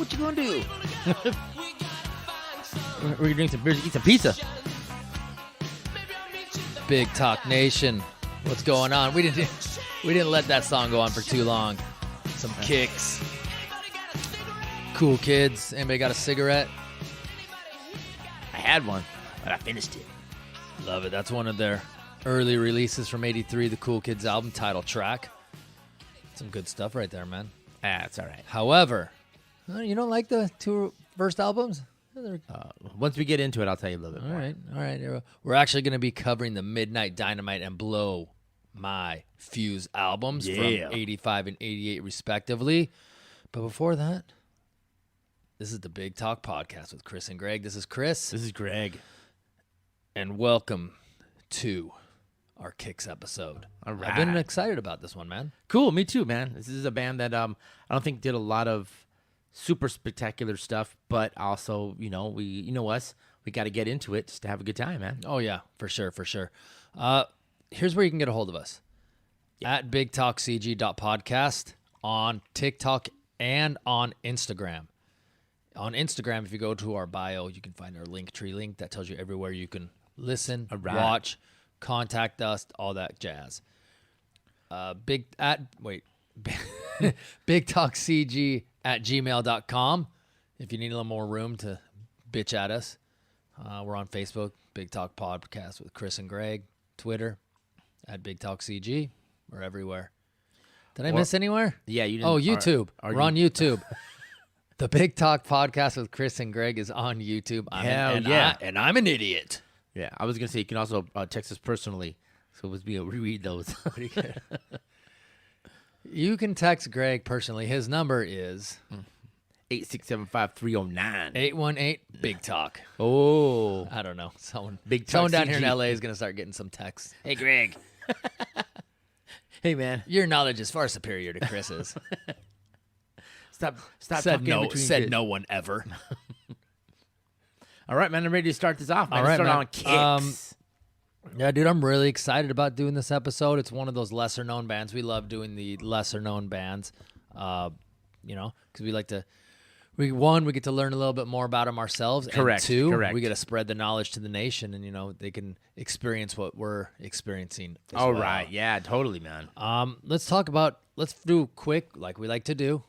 What you gonna do? We're gonna drink some beers, eat some pizza. Big Talk Nation, what's going on? We didn't let that song go on for too long. Some KIX. Cool Kids. Anybody got a cigarette? I had one, but I finished it. Love it. That's one of their early releases from '83, the Cool Kids album, title track. Some good stuff right there, man. That's all right. However, you don't like the two first albums? Once we get into it, I'll tell you a little bit more. All right. We're actually going to be covering the Midnight Dynamite and Blow My Fuse albums from 85 and 88, respectively. But before that, this is the Big Talk Podcast with Chris and Greg. This is Chris. This is Greg. And welcome to our KIX episode. All right. I've been excited about this one, man. Cool, me too, man. This is a band that I don't think did a lot of super spectacular stuff, but also, you know us, we got to get into it just to have a good time, man. Oh yeah, for sure. Here's where you can get a hold of us. At bigtalkcg.podcast on TikTok and on Instagram. On Instagram, if you go to our bio, you can find our Linktree link that tells you everywhere you can listen, watch, contact us, all that jazz. bigtalkcg@gmail.com if you need a little more room to bitch at us. We're on Facebook, Big Talk Podcast with Chris and Greg. Twitter, at Big Talk CG. We're everywhere. Did I miss anywhere? Yeah, you didn't. Oh, YouTube. We're on YouTube. The Big Talk Podcast with Chris and Greg is on YouTube. And I'm an idiot. Yeah, I was going to say you can also text us personally. So let's reread those. You can text Greg personally. His number is 8675309. 818 Big Talk. Oh, I don't know. Someone down here in LA is going to start getting some texts. Hey, Greg. Hey, man. Your knowledge is far superior to Chris's. Stop said talking no. between Said kids. no one ever. All right, man. I'm ready to start this off. Man. All right, start man. on KIX. Yeah, dude, I'm really excited about doing this episode. It's one of those lesser-known bands. We love doing the lesser-known bands, because we like to. We get to learn a little bit more about them ourselves. Correct. And two, Correct. we get to spread the knowledge to the nation, and they can experience what we're experiencing. All right, yeah, totally, man. Let's do quick, like we like to do.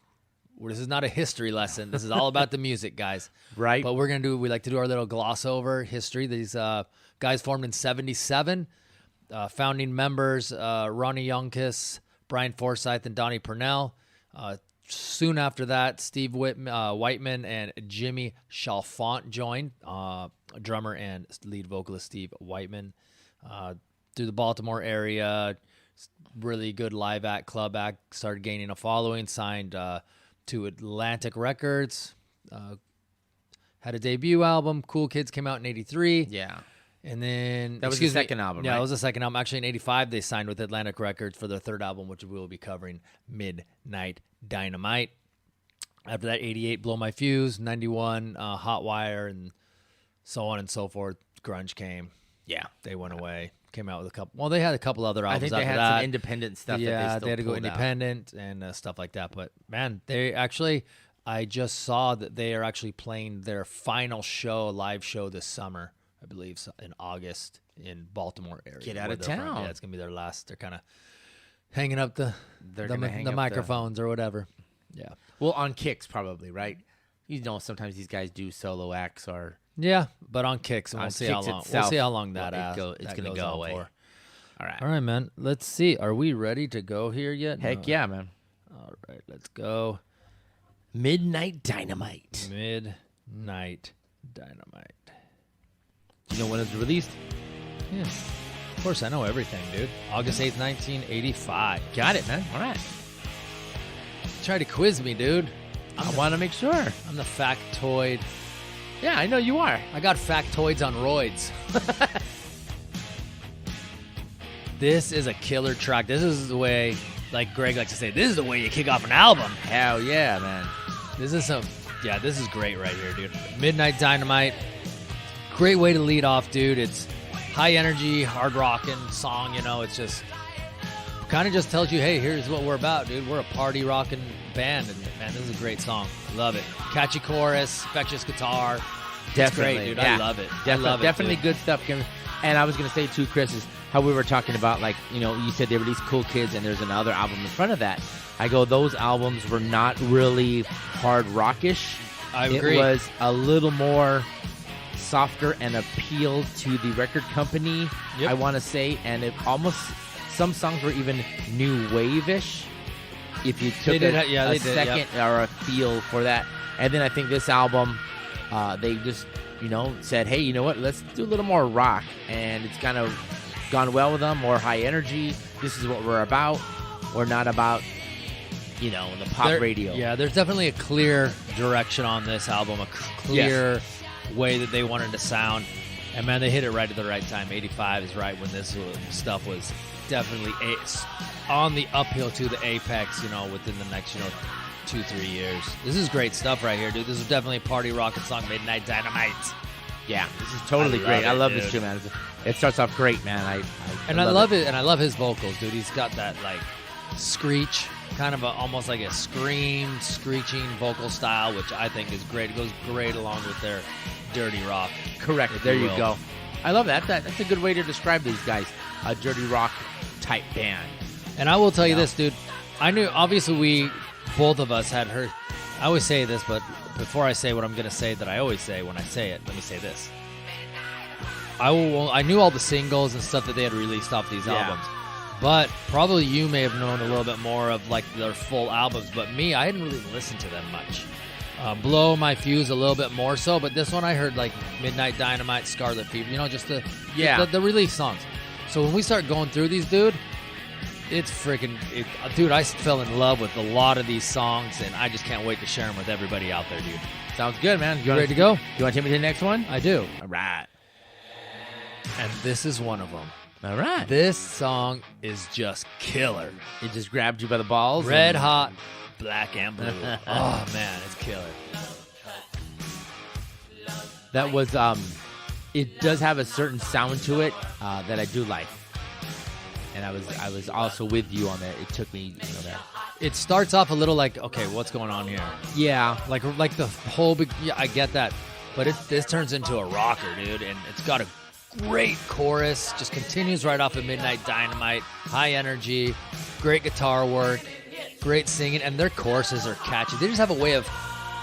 This is not a history lesson. This is all about the music, guys. Right. But we like to do our little gloss over history. These guys formed in 1977. Founding members, Ronnie Youngkiss, Brian Forsyth, and Donnie Purnell. Soon after that, Steve Whiteman and Jimmy Chalfant joined, drummer and lead vocalist Steve Whiteman. Through the Baltimore area, really good live act, club act, started gaining a following, signed to Atlantic Records, had a debut album. Cool Kids came out in 1983. Yeah. And then that was the second album, Yeah, right? it was the second album. Actually, in 1985, they signed with Atlantic Records for their third album, which we will be covering, Midnight Dynamite. After that, 1988, Blow My Fuse, 1991, Hot Wire, and so on and so forth. Grunge came. Yeah. They went away. Came out with a couple. Well, they had a couple other albums. I think they after had that. some independent stuff. Yeah, that they had to go pulled out. independent and stuff like that. But man, I just saw that they are actually playing their final live show this summer. I believe in August in Baltimore area. Get out of town. Yeah, it's gonna be their last. They're kind of hanging up the hang up microphones or whatever. Yeah. Well, on KIX probably, right? Sometimes these guys do solo acts or. Yeah, but on KIX, and On we'll see KIX how long. itself, We'll see how long it's gonna go away. For. All right. All right, man. Let's see. Are we ready to go here yet? Heck yeah, man. All right, let's go. Midnight Dynamite. Midnight Dynamite. You know when it was released? Yeah. Of course, I know everything, dude. August 8th, 1985. Got it, man. All right. Try to quiz me, dude. I want to make sure. I'm the factoid. Yeah, I know you are. I got factoids on roids. This is a killer track. This is the way, like Greg likes to say, this is the way you kick off an album. Hell yeah, man. This is great right here, dude. Midnight Dynamite. Great way to lead off, dude. It's high energy, hard rocking song, it's just kind of just tells you, hey, here's what we're about, dude. We're a party rocking band, and man, this is a great song. Love it. Catchy chorus, infectious guitar. Definitely, it's great, dude. yeah. I love it. Definitely, I love it. definitely Dude. good stuff. And I was gonna say too, Chris, is how we were talking about, like, you know, you said they released Cool Kids, and there's another album in front of that. I go, those albums were not really hard rockish. I agree. It was a little more softer and appealed to the record company. Yep. I want to say, and it almost some songs were even new wave-ish. If you took a second or a feel for that, and then I think this album, they just, you know, said, hey, you know what? Let's do a little more rock, and it's kind of gone well with them. More high energy. This is what we're about. We're not about, you know, the pop radio. Yeah, there's definitely a clear direction on this album, a clear way that they wanted to sound. And man, they hit it right at the right time. 85 is right when this stuff was definitely on the uphill to the apex, you know, within the next, 2-3 years. This is great stuff right here, dude. This is definitely a party rocking song, Midnight Dynamite. Yeah, this is totally great. I love this too, man. It starts off great, man. I love it, and I love his vocals, dude. He's got that like screech, kind of almost like a screeching vocal style, which I think is great. It goes great along with their dirty rock. Correct. There you go. I love that. That's a good way to describe these guys. A dirty rock type band. And I will tell you this, dude. I knew, obviously, both of us had heard. I always say this, but before I say what I'm going to say that I always say when I say it, let me say this. I knew all the singles and stuff that they had released off these albums. But probably you may have known a little bit more of like their full albums. But me, I hadn't really listened to them much. Blow My Fuse a little bit more so. But this one I heard like Midnight Dynamite, Scarlet Fever. Just the release songs. So when we start going through these, dude, it's freaking... dude, I fell in love with a lot of these songs. And I just can't wait to share them with everybody out there, dude. Sounds good, man. You ready to go? You want to take me to the next one? I do. All right. And this is one of them. All right. This song is just killer. It just grabbed you by the balls. Red hot, black and blue. Oh man, it's killer. That was it does have a certain sound to it that I do like. And I was also with you on that. It took me, there. It starts off a little like, okay, what's going on here? Yeah, like the whole big. Yeah, I get that, but this turns into a rocker, dude, and it's got a great chorus. Just continues right off of Midnight Dynamite. High energy, great guitar work, great singing, and their choruses are catchy. They just have a way of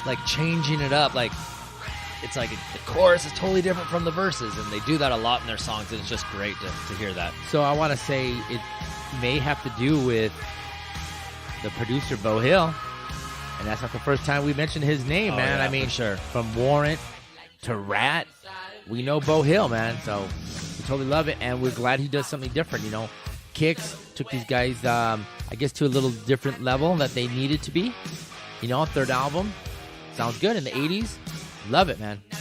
like changing it up. Like it's like the chorus is totally different from the verses, and they do that a lot in their songs, and it's just great to hear that. So I want to say it may have to do with the producer, Bo Hill, and that's not the first time we mentioned his name, man. Yeah, I mean, sure. From Warrant to Rat, we know Bo Hill, man. So we totally love it, and we're glad he does something different. KIX took these guys, I guess, to a little different level that they needed to be. Third album, sounds good in the '80s. Love it, man. Yeah,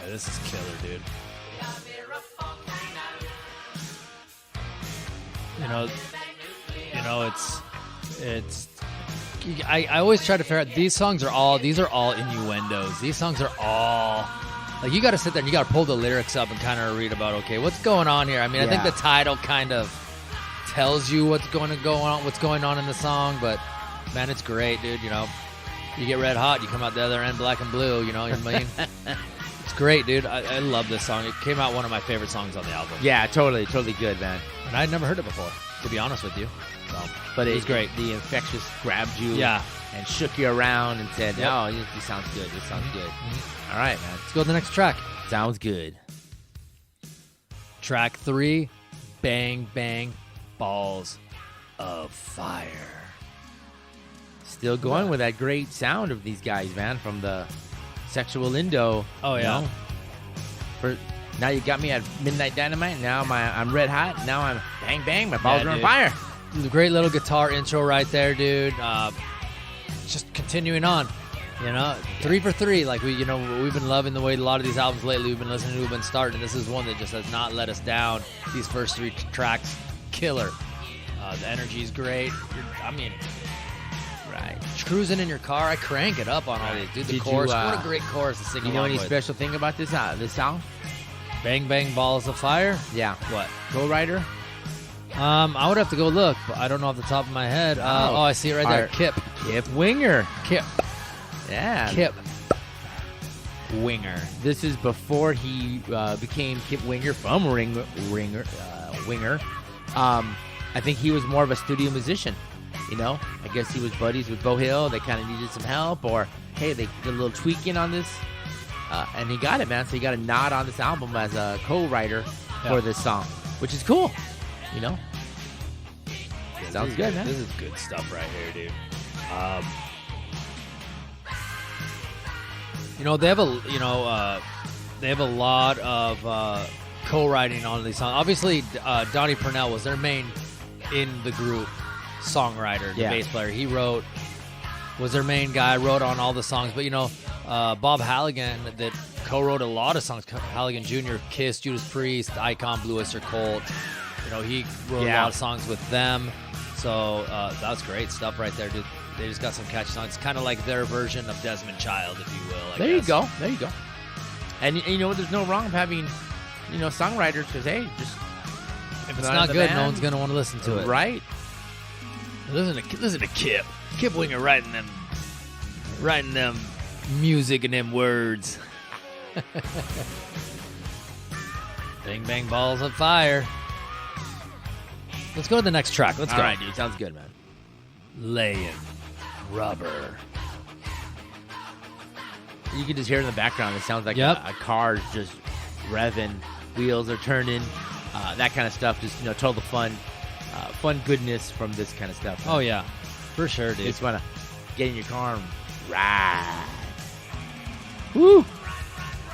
this is killer, dude. It's. I always try to figure out these are all innuendos. These songs are all like you got to sit there and you got to pull the lyrics up and kind of read about what's going on here. I mean, I think the title kind of tells you what's going on in the song, but man, it's great, dude. You get red hot, you come out the other end black and blue. You know what I mean? It's great, dude. I love this song. It came out one of my favorite songs on the album. Yeah, totally good, man. And I'd never heard it before, to be honest with you. So, but it was great. The Infectious grabbed you and shook you around and said, "Oh, this sounds good. This sounds good." Mm-hmm. All right, man. Let's go to the next track. Sounds good. Track 3, Bang Bang Balls of Fire. Still going with that great sound of these guys, man, from the Sexual Indo. Oh, yeah. Now you got me at Midnight Dynamite. Now I'm red hot. Now I'm bang bang. My balls are on fire. Great little guitar intro right there, dude. Just continuing on. 3 for 3. Like we've been loving the way a lot of these albums lately we've been listening to, we've been starting. This is one that just has not let us down. These first 3 tracks, killer. The energy is great. Right. Cruising in your car, I crank it up on all these. Dude, the chorus. What a great chorus to sing along with. You know any special thing about this song? Bang Bang Balls of Fire? Yeah. What? Co-writer? I would have to go look, but I don't know off the top of my head. I see it right there. Kip Winger. Kip. Yeah. Kip Winger. This is before he became Kip Winger from Winger. I think he was more of a studio musician. You know, I guess he was buddies with Beau Hill. They kind of needed some help, or hey, they did a little tweaking on this, and he got it, man. So he got a nod on this album as a co-writer for this song, which is cool. You know, sounds good, man. This is good stuff right here, dude. You know, they have a lot of co-writing on these songs. Obviously, Donnie Purnell was their main in the group songwriter, the bass player. He was their main guy, wrote on all the songs. But, you know, Bob Halligan that co-wrote a lot of songs. Halligan Jr., Kiss, Judas Priest, Icon, Blue Oyster Cult. You know, he wrote a lot of songs with them. So that's great stuff right there, dude. They just got some catchy songs. It's kind of like their version of Desmond Child, if you will. There you go. And you know, there's no wrong of having, you know, songwriters, because, hey, just if it's not good, no one's going to want to listen to it. Right. Listen to Kip. Kip Winger writing them music and them words. Bang Bang Balls of Fire. Let's go to the next track. Let's go. All right, dude. Sounds good, man. Laying Rubber. You can just hear it in the background. It sounds like a car's just revving, wheels are turning, that kind of stuff. Just, you know, total fun goodness from this kind of stuff. Oh, yeah. For sure, dude. You just want to get in your car and ride. Woo! A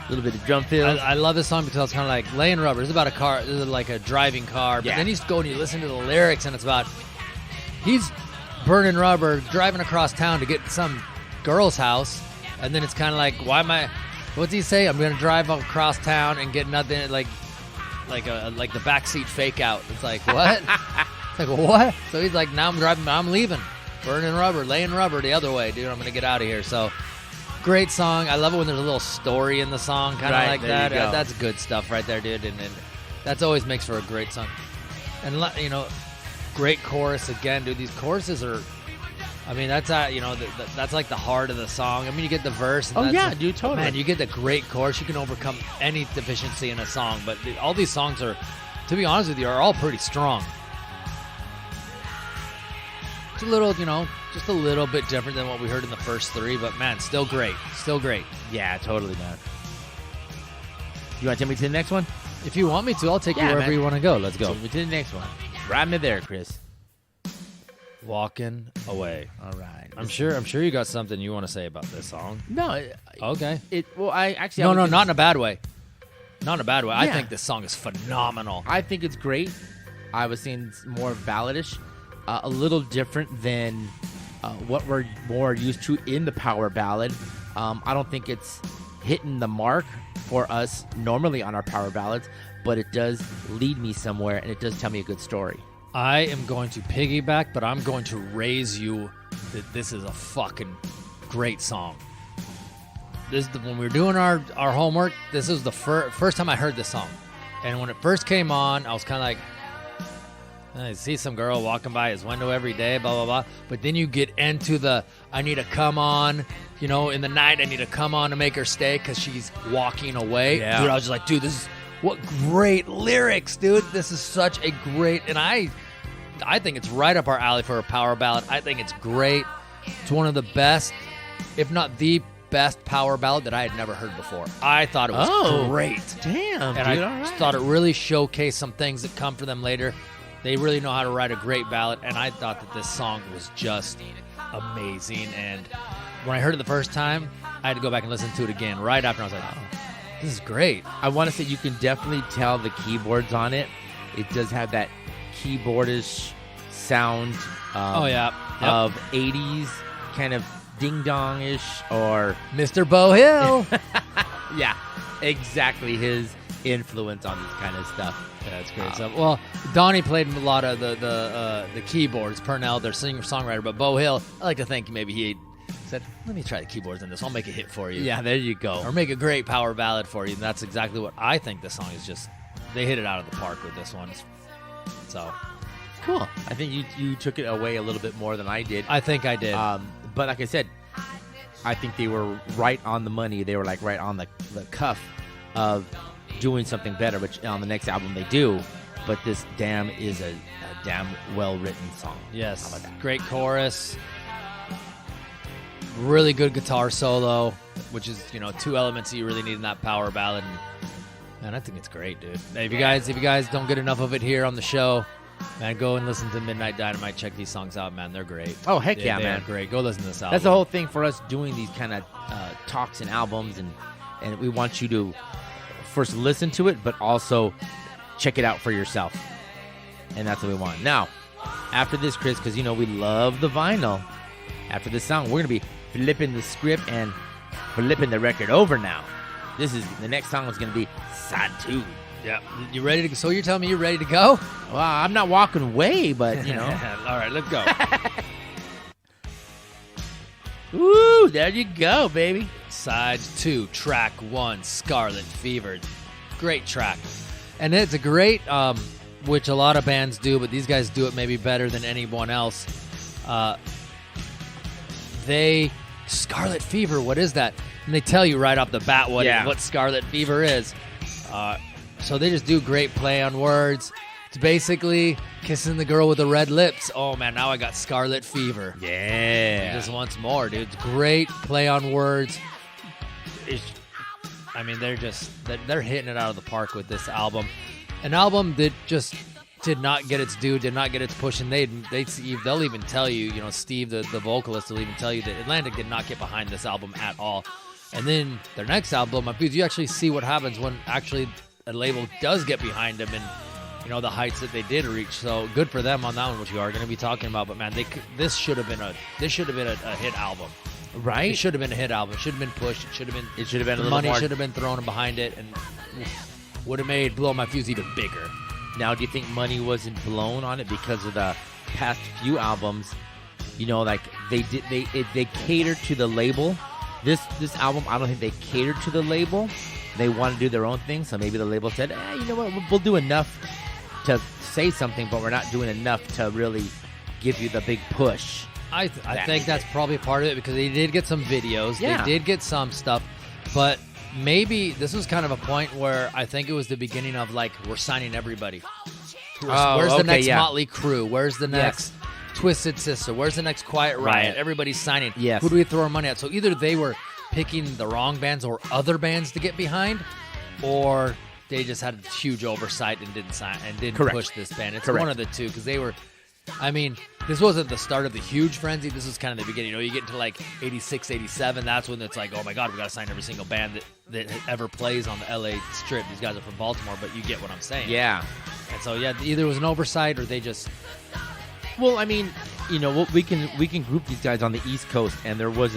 little bit of drum fill. I love this song because it's kind of like Laying Rubber. It's about a car. This is like a driving car. But then you go and you listen to the lyrics, and it's about he's burning rubber, driving across town to get some girl's house. And then it's kind of like, what's he say? I'm going to drive across town and get nothing, like the backseat fake out. It's like, what? It's like, what? So he's like, now I'm leaving. Burning rubber, laying rubber the other way, dude. I'm going to get out of here. So, great song. I love it when there's a little story in the song, kind of like that. That's good stuff right there, dude. And that's always makes for a great song. And, you know, great chorus again, dude. These choruses are, I mean, that's that's like the heart of the song. I mean, you get the verse. And dude, totally. Man, you get the great chorus. You can overcome any deficiency in a song. But all these songs are, to be honest with you, are all pretty strong. It's a little, you know, just a little bit different than what we heard in the first three. But, man, still great. Still great. Yeah, totally, man. You want to take me to the next one? If you want me to, I'll take you wherever you want to go. Let's go. Take me to the next one. Ride me there, Chris. Walking Away. All right. I'm sure you got something you want to say about this song. No. Okay. No, not in a bad way. Not in a bad way. Yeah. I think this song is phenomenal. I think it's great. I was saying it's more balladish, a little different than what we're more used to in the power ballad. I don't think it's hitting the mark for us normally on our power ballads, but it does lead me somewhere, and it does tell me a good story. I am going to piggyback, but I'm going to raise you that this is a fucking great song. When we were doing our homework, this is the first time I heard this song. And when it first came on, I was kind of like, I see some girl walking by his window every day, blah, blah, blah. But then you get into the, I need to come on, you know, in the night, I need to come on to make her stay because she's walking away. Yeah. Dude, I was just like, dude, this is, what great lyrics, dude. This is such a great, and I think it's right up our alley for a power ballad. I think it's great. It's one of the best, if not the best power ballad that I had never heard before. I thought it was great. Damn, and dude, I just thought it really showcased some things that come for them later. They really know how to write a great ballad, and I thought that this song was just amazing. And when I heard it the first time, I had to go back and listen to it again right after. I was like, oh, this is great. I want to say you can definitely tell the keyboards on it. It does have that keyboardish sound of 80s kind of ding-dong-ish or Mr. Beau Hill. Yeah, exactly his influence on this kind of stuff. Yeah, that's great stuff. Well, Donnie played a lot of the keyboards. Purnell, their singer-songwriter, but Beau Hill, I like to think maybe he said, let me try the keyboards in this. I'll make a hit for you. Yeah, there you go. Or make a great power ballad for you. And that's exactly what I think this song is. Just, they hit it out of the park with this one. So cool. I think you took it away a little bit more than I did. I think I did. But like I said, I think they were right on the money. They were like right on the cuff of doing something better, which on the next album they do. But this damn is a damn well-written song. Yes. How about that? Great chorus. Really good guitar solo, which is, two elements that you really need in that power ballad. And, man, I think it's great, dude. If you guys don't get enough of it here on the show, man, go and listen to Midnight Dynamite. Check these songs out, man. They're great. Oh, heck yeah, man. They're great. Go listen to this album. That's the whole thing for us doing these kind of talks and albums, and we want you to first listen to it, but also check it out for yourself. And that's what we want. Now, after this, Chris, because we love the vinyl, after this song, we're going to be flipping the script and flipping the record over now. The next song is going to be side 2. Yeah. You ready to go? So you're telling me you're ready to go? Well, I'm not walking away, but, All right, let's go. Woo, there you go, baby. Side 2, track 1, Scarlet Fever. Great track. And it's a great, which a lot of bands do, but these guys do it maybe better than anyone else. Scarlet Fever, what is that? And they tell you right off the bat what Scarlet Fever is. So they just do great play on words. It's basically kissing the girl with the red lips. Oh, man, now I got Scarlet Fever. Yeah. Just once more, dude. It's great play on words. They're hitting it out of the park with this album. An album that just did not get its due, did not get its push, and they'll even tell you, Steve, the vocalist, will even tell you that Atlantic did not get behind this album at all. And then their next album, you actually see what happens when actually a label does get behind them and, the heights that they did reach. So good for them on that one, which we are going to be talking about. But man, this should have been a hit album. Right? It should have been a hit album. It should have been pushed. It should have been a little more. Money should have been thrown behind it and would have made Blow My Fuse even bigger. Now, do you think money wasn't blown on it because of the past few albums? Like they catered to the label. This album, I don't think they catered to the label. They want to do their own thing, so maybe the label said, you know what, we'll do enough to say something, but we're not doing enough to really give you the big push. I think that's probably part of it because they did get some videos. Yeah. They did get some stuff, but maybe this was kind of a point where I think it was the beginning of, we're signing everybody. Where's the next Motley Crue? Where's the next Twisted Sister? Where's the next Quiet Riot? Everybody's signing. Yes. Who do we throw our money at? So either they were picking the wrong bands or other bands to get behind, or they just had huge oversight and didn't sign and didn't Correct. push this band. It's Correct. one of the two because they were. This wasn't the start of the huge frenzy. This was kind of the beginning. You get into 86, 87. That's when it's like, oh my God, we got to sign every single band that ever plays on the LA Strip. These guys are from Baltimore, but you get what I'm saying. Yeah. And so either it was an oversight or they just. Well, we can group these guys on the East Coast, and there was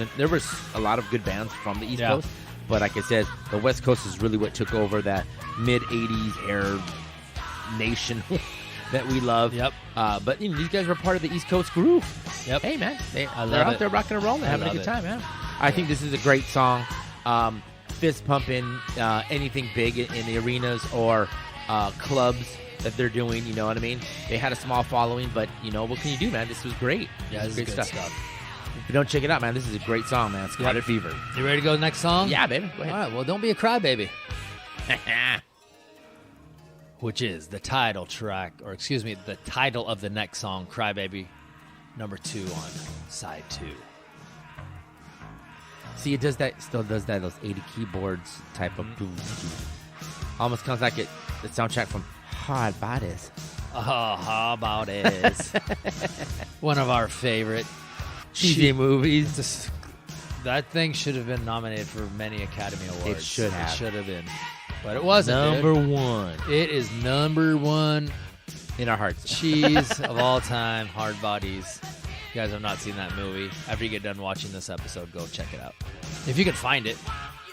a lot of good bands from the East Coast, but like I said, the West Coast is really what took over that mid '80s Arab nation that we love. Yep. But these guys were part of the East Coast groove. Yep. Hey man, they're love out it. there rocking and rolling, having a good time, man. I think this is a great song. Fist pumping, anything big in the arenas or clubs that they're doing, you know what I mean? They had a small following, but what can you do, man? This was great. Yeah, this is good stuff. If you don't check it out, man, this is a great song, man. Scarlet Fever. You ready to go to the next song? Yeah, baby. Go ahead. All right, well, don't be a crybaby. Which is the title track, or excuse me, the title of the next song, Crybaby, number 2 on side 2. See, still does that, those 80 keyboards type of almost sounds like the soundtrack from Hard Bodies. Oh, Hard Bodies. One of our favorite cheesy movies. That thing should have been nominated for many Academy Awards. It should have. It should have been. But it wasn't. Number 1. It is number 1 in our hearts. Cheese of all time, Hard Bodies. If you guys have not seen that movie, after you get done watching this episode, go check it out. If you can find it.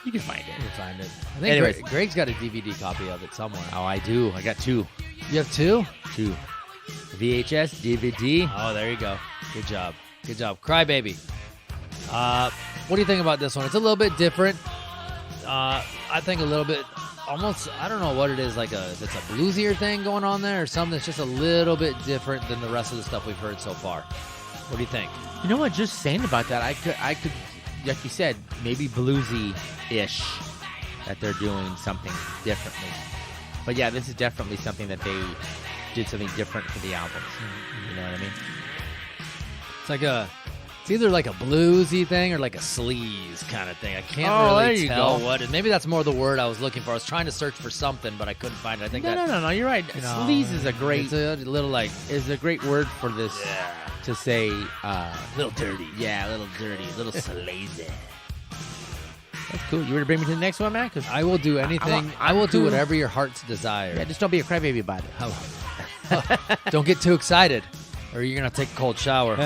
You can find it. You can find it. I think anyways, Greg's got a DVD copy of it somewhere. Oh, I do. I got 2. You have 2? 2. VHS, DVD. Oh, there you go. Good job. Good job. Crybaby. What do you think about this one? It's a little bit different. I think a little bit, almost, I don't know what it is, like it's a bluesier thing going on there or something that's just a little bit different than the rest of the stuff we've heard so far. What do you think? You know what? Just saying about that, I could, like you said, maybe bluesy-ish, that they're doing something differently. But yeah, this is definitely something that they did something different for the albums. You know what I mean? It's either like a bluesy thing or like a sleaze kind of thing. I can't really tell what it. Maybe that's more the word I was looking for. I was trying to search for something, but I couldn't find it. I think no. You're right. Sleaze is a great. It's a little like is a great word for this. Yeah. To say, little dirty. Yeah, a little dirty, a little sleazy. That's cool. You ready to bring me to the next one, man? Cause I will do anything. I will do whatever your heart's desire. Yeah, just don't be a crybaby about it. Don't get too excited, or you're gonna take a cold shower.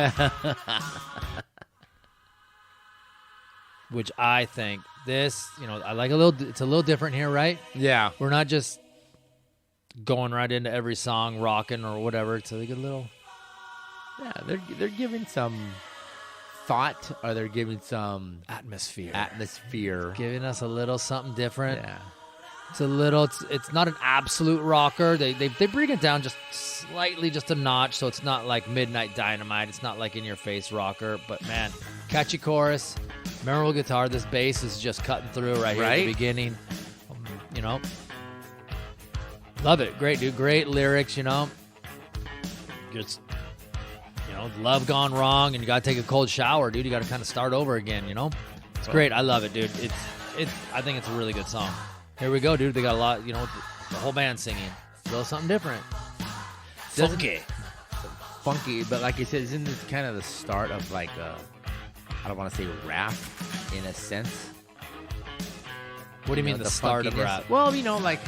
Which I think this, I like it's a little different here, right? Yeah. We're not just going right into every song, rocking or whatever. It's like a little. Yeah, they're giving some thought, or they're giving some atmosphere. Giving us a little something different. Yeah. It's a little. It's not an absolute rocker. They bring it down just slightly, just a notch, so it's not like Midnight Dynamite. It's not like in your face rocker. But man, catchy chorus, memorable guitar. This bass is just cutting through right here at the beginning. Love it. Great, dude. Great lyrics. Just. Love gone wrong, and you got to take a cold shower, dude. You got to kind of start over again. It's great. I love it, dude. I think it's a really good song. Here we go, dude. They got a lot, the whole band singing. Still something different. Funky, but like you said, isn't this kind of the start of like I don't want to say rap in a sense? What do you mean the start of rap? Well, like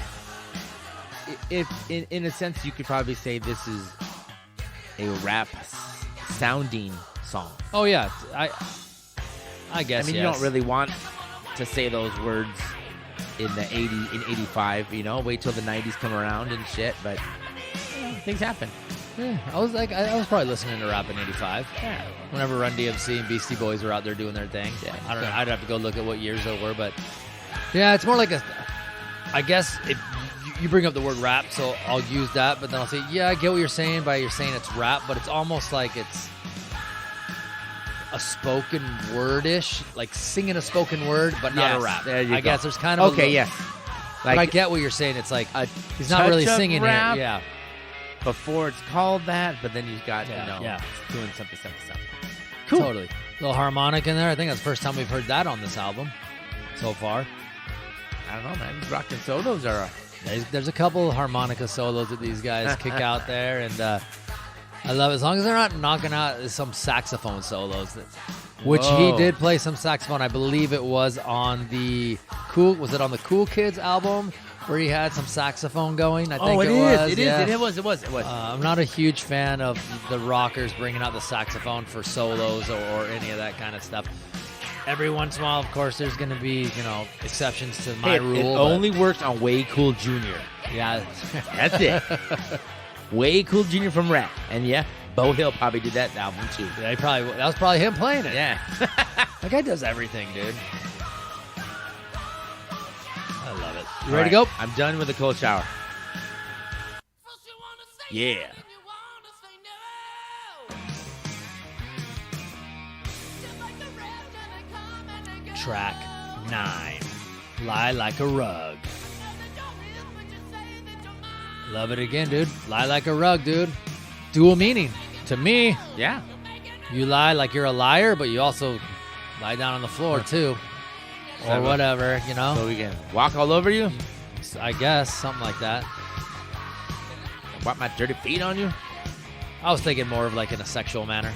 if in a sense you could probably say this is a rap sounding song. Oh yeah, I guess. I mean, you don't really want to say those words in the 85. Wait till the 90s come around and shit. But things happen. Yeah, I was probably listening to rap in 85. Yeah, whenever Run DMC and Beastie Boys were out there doing their thing. Yeah, I don't know. I'd have to go look at what years they were, but yeah, it's more like I guess if you bring up the word rap, so I'll use that, but then I'll say, yeah, I get what you're saying by you're saying it's rap, but it's almost like it's a spoken word-ish, like singing a spoken word, but not a rap. There you go. I guess there's kind of yes. But I get what you're saying. It's like he's not really singing rap here. Yeah. Before it's called that, but then you've got doing something. Cool. Totally. Little harmonic in there. I think that's the first time we've heard that on this album so far. I don't know, man. These rockin' solos are. There's a couple harmonica solos that these guys kick out there, and I love it. As long as they're not knocking out some saxophone solos, which he did play some saxophone. I believe it was on the Cool Kids album where he had some saxophone going. I think it was. I'm not a huge fan of the rockers bringing out the saxophone for solos or any of that kind of stuff. Every once in a while, of course, there's going to be, exceptions to my rule. It only worked on Way Cool Jr. Yeah. That's it. Way Cool Jr. from Rat. And yeah, Bo Hill probably did that album too. Yeah, that was probably him playing it. Yeah. That guy does everything, dude. I love it. You ready to go? I'm done with the cold shower. Yeah. Track 9, Lie Like a Rug. Love it again, dude. Lie like a rug, dude. Dual meaning. To me, yeah. You lie like you're a liar, but you also lie down on the floor, too. Or whatever, So we can walk all over you? I guess, something like that. Wipe my dirty feet on you? I was thinking more of like in a sexual manner.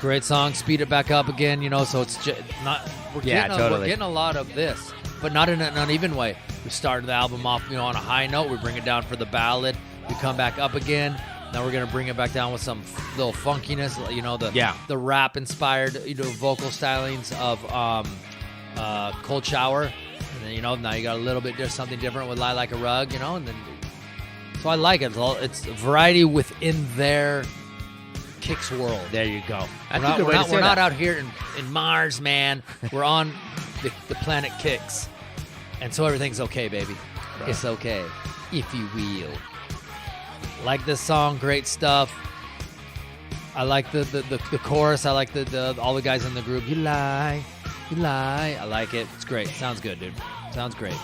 Great song. Speed it back up again, so it's not. We're getting a lot of this, but not in an uneven way. We started the album off, on a high note. We bring it down for the ballad. We come back up again. Now we're gonna bring it back down with some little funkiness, the rap inspired, vocal stylings of Cold Shower. And then, now you got a little bit just something different with Lie Like a Rug, and then So I like it. It's variety within their KIX world. There you go. We're not out here in Mars, man. We're on the planet KIX. And so everything's okay, baby. Right. It's okay, if you will. Like this song, great stuff. I like the chorus. I like the all the guys in the group. You lie. I like it. It's great. Sounds good, dude. Sounds great.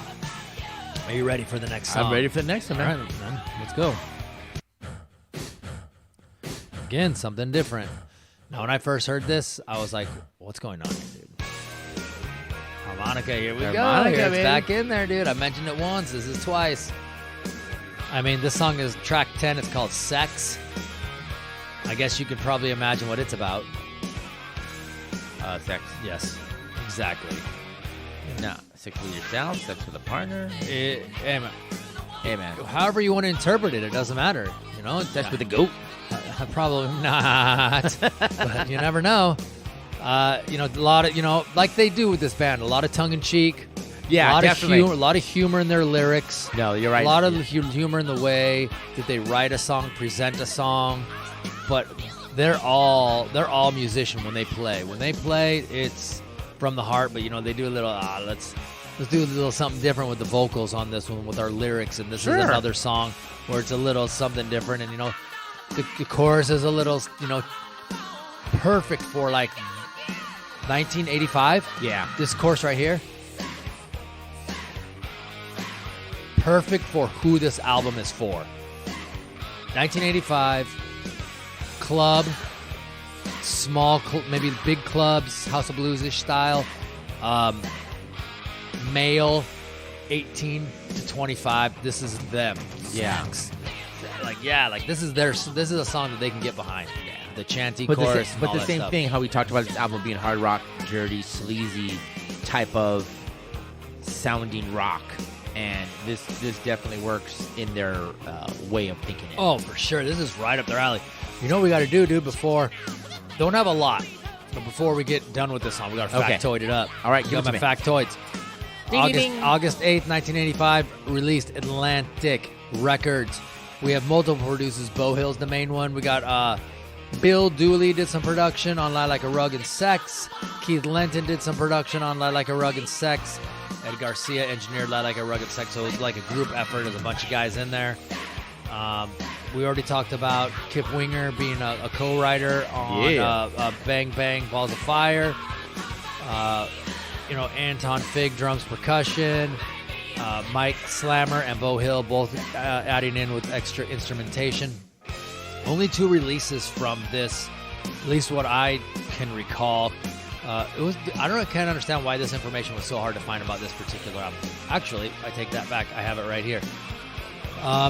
Are you ready for the next song? I'm ready for the next one, man. All right, man. Let's go. Again, something different. Now, when I first heard this, I was like, what's going on here, dude? Harmonica, here we go. It's back in there, dude. I mentioned it once. This is twice. I mean, this song is track 10. It's called Sex. I guess you could probably imagine what it's about. Sex. Yes, exactly. No, sex with yourself, sex with a partner. Hey, man. Hey, man. However you want to interpret it, it doesn't matter. You know, sex with a goat. Probably not, but you never know. You know, a lot of, like they do with this band, a lot of tongue in cheek. Yeah, definitely. A lot of humor in their lyrics. No, you're right. A lot of humor in the way that they write a song, present a song. But they're all musicians when they play. When they play, it's from the heart. But you know, they do a little. Let's do a little something different with the vocals on this one with our lyrics. And this is another song where it's a little something different. And you know. The chorus is a little, you know, perfect for like 1985. Yeah. This chorus right here. Perfect for who this album is for. 1985. Club. Small, maybe big clubs, House of Blues-ish style. Male, 18 to 25. This is them. Yeah. Like this is a song that they can get behind. Yeah. The chanty chorus. But the same thing, how we talked about this album being hard rock, dirty, sleazy type of sounding rock, and this definitely works in their way of thinking it. Oh, for sure, this is right up their alley. You know what we got to do, dude? Don't have a lot, but before we get done with this song, we got to factoid it up. All right, give me factoids. August 8th, 1985, released Atlantic Records. We have multiple producers. Bo Hill's the main one. We got Bill Dooley did some production on Lie Like a Rug and Sex. Keith Lenton did some production on Lie Like a Rug and Sex. Ed Garcia engineered Lie Like a Rug and Sex. So it was like a group effort. There's a bunch of guys in there. We already talked about Kip Winger being a co-writer on Bang Bang Balls of Fire. You know, Anton Fig drums, percussion. Mike Slammer and Bo Hill both adding in with extra instrumentation. Only 2 releases from this, at least what I can recall. I can't understand why this information was so hard to find about this particular album. Actually, I take that back. I have it right here.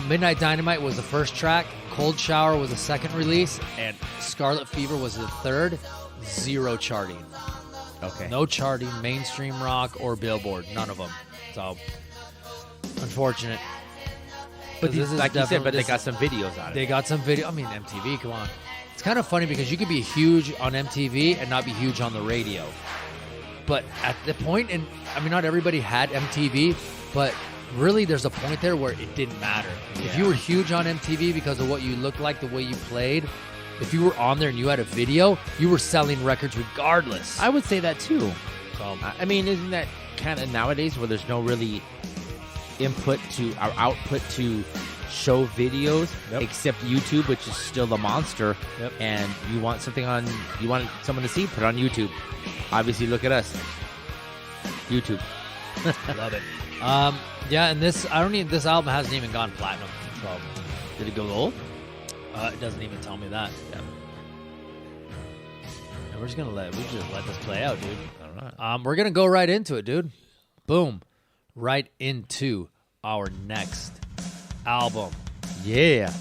Midnight Dynamite was the first track. Cold Shower was the second release, and Scarlet Fever was the third. 0 charting. Okay. No charting, mainstream rock or Billboard. None of them. So. Unfortunate. But like you said, they got some videos on it. They got some video. I mean, MTV, come on. It's kind of funny because you could be huge on MTV and not be huge on the radio. But at the point, not everybody had MTV, but really there's a point there where it didn't matter. Yeah. If you were huge on MTV because of what you looked like, the way you played, if you were on there and you had a video, you were selling records regardless. I would say that too. So, I mean, isn't that kind of nowadays where there's no really output to show videos except YouTube, which is still the monster. Yep. And you want someone to see, put it on YouTube. Obviously, look at us. YouTube. Love it. Yeah, and this album hasn't even gone platinum. So did it go gold? It doesn't even tell me that. Yeah. And we're just let this play out, dude. All right. We're gonna go right into it, dude. Boom. Right into our next album. Yeah.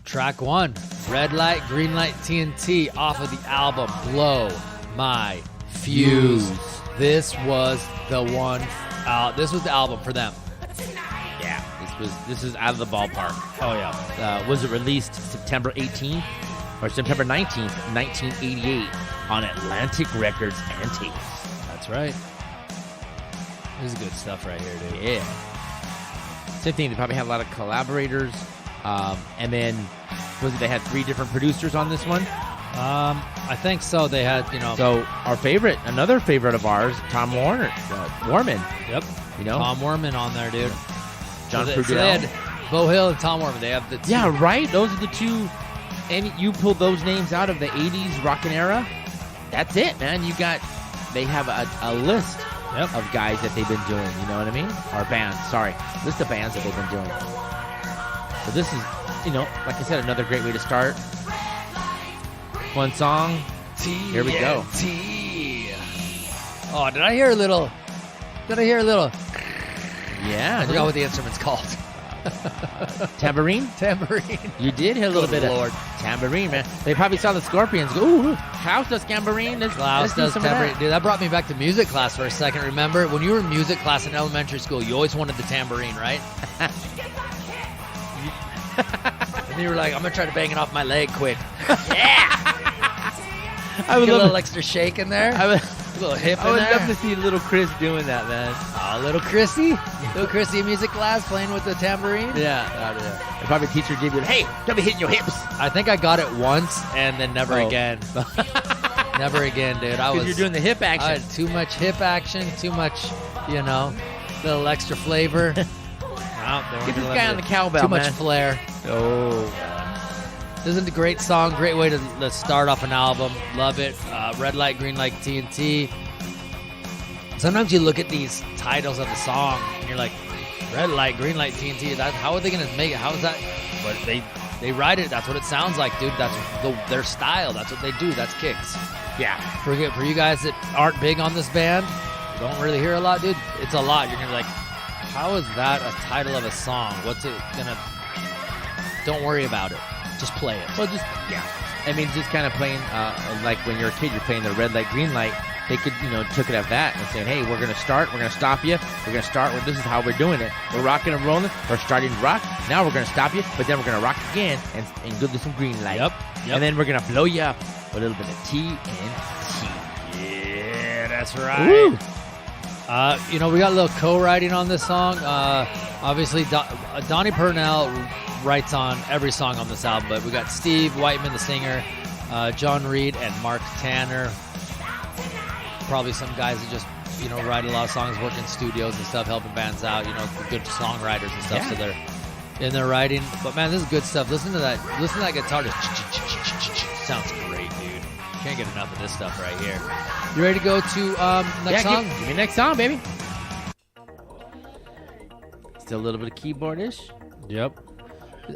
Track 1, Red Light, Green Light, TNT, off of the album Blow My Fuse. This was the one. This was the album for them. Yeah. This is out of the ballpark. Oh yeah. Was it released September 18th or September 19th, 1988 on Atlantic Records and Tapes? That's right. This is good stuff right here, dude. Yeah. Same thing. They probably had a lot of collaborators. And then, they had 3 different producers on this one? I think so. They had, So our another favorite of ours, Tom Warman. Yep. Tom Warman on there, dude. John Prudell. So they had Beau Hill and Tom Warman. They have the 2. Yeah, right? Those are the 2. And you pull those names out of the 80s rockin' era. That's it, man. They have a list of guys that they've been doing. You know what I mean? Or bands, sorry. List of bands that they've been doing. So this is, like I said, another great way to start. One song. Here we go. Oh, did I hear a little? Yeah. I forgot what the instrument's called. Tambourine? Tambourine. You did hit a little bit of tambourine, man. They probably saw the Scorpions go, ooh, Klaus does tambourine. Klaus does tambourine. Dude, that brought me back to music class for a second. Remember, when you were in music class in elementary school, you always wanted the tambourine, right? And you were like, I'm going to try to bang it off my leg quick. Yeah! I would love a little extra shake in there. A little hip in there. I would love to see little Chris doing that, man. Oh, little Chrissy? Little Chrissy in music class playing with the tambourine? Yeah. And probably teacher gave you, hey, don't be hitting your hips. I think I got it once and then never again. Never again, dude. You're doing the hip action. I had too much hip action, too much, little extra flavor. Get this guy on the cowbell, Too much flair. Oh. This is a great song, great way to start off an album. Love it. Red Light, Green Light, TNT. Sometimes you look at these titles of the song and you're like, Red Light, Green Light, TNT. How are they going to make it? How is that? But they write it. That's what it sounds like, dude. That's their style. That's what they do. That's KIX. Yeah. For you guys that aren't big on this band, don't really hear a lot, dude. It's a lot. You're going to be like, how is that a title of a song? What's it going to... Don't worry about it. Just play it. Well, just kind of playing, like when you're a kid, you're playing the red light, green light. They could, took it at that and saying, hey, we're going to start. We're going to stop you. We're going to start. This is how we're doing it. We're rocking and rolling. We're starting to rock. Now we're going to stop you, but then we're going to rock again and give you some green light. Yep. And then we're going to blow you up with a little bit of TNT. Yeah, that's right. We got a little co-writing on this song. Obviously, Donnie Purnell writes on every song on this album, but we got Steve Whiteman, the singer, John Reed, and Mark Tanner. Probably some guys that just, write a lot of songs, work in studios and stuff, helping bands out, good songwriters and stuff, so they're in their writing. But man, this is good stuff. Listen to that guitar just sounds great, dude. Can't get enough of this stuff right here. You ready to go to next song? Give me next song, baby. Still a little bit of keyboard-ish. Yep.